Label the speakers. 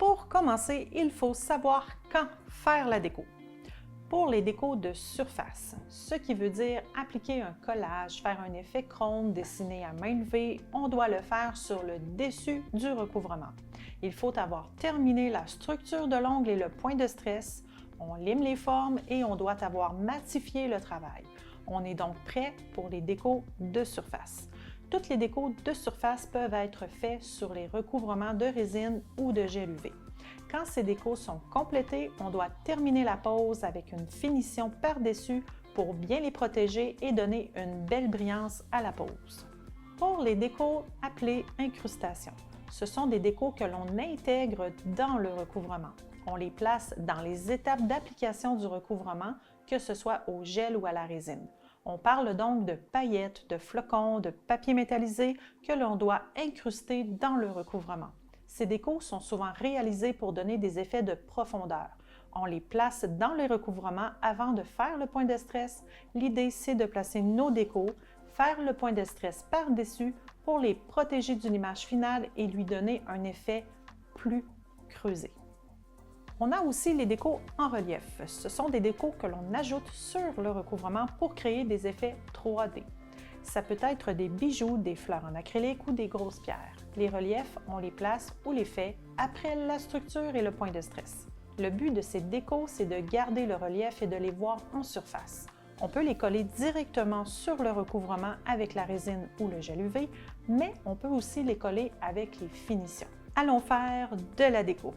Speaker 1: Pour commencer, il faut savoir quand faire la déco. Pour les décos de surface, ce qui veut dire appliquer un collage, faire un effet crône, dessiner à main levée, on doit le faire sur le dessus du recouvrement. Il faut avoir terminé la structure de l'ongle et le point de stress, on lime les formes et on doit avoir matifié le travail. On est donc prêt pour les décos de surface. Toutes les décos de surface peuvent être faites sur les recouvrements de résine ou de gel UV. Quand ces décos sont complétés, on doit terminer la pose avec une finition par-dessus pour bien les protéger et donner une belle brillance à la pose. Pour les décos appelés incrustations, ce sont des décos que l'on intègre dans le recouvrement. On les place dans les étapes d'application du recouvrement, que ce soit au gel ou à la résine. On parle donc de paillettes, de flocons, de papier métallisé que l'on doit incruster dans le recouvrement. Ces décos sont souvent réalisés pour donner des effets de profondeur. On les place dans les recouvrements avant de faire le point de stress. L'idée, c'est de placer nos décos, faire le point de stress par-dessus pour les protéger d'une image finale et lui donner un effet plus creusé. On a aussi les décos en relief. Ce sont des décos que l'on ajoute sur le recouvrement pour créer des effets 3D. Ça peut être des bijoux, des fleurs en acrylique ou des grosses pierres. Les reliefs, on les place ou les fait après la structure et le point de stress. Le but de ces décos, c'est de garder le relief et de les voir en surface. On peut les coller directement sur le recouvrement avec la résine ou le gel UV, mais on peut aussi les coller avec les finitions. Allons faire de la déco.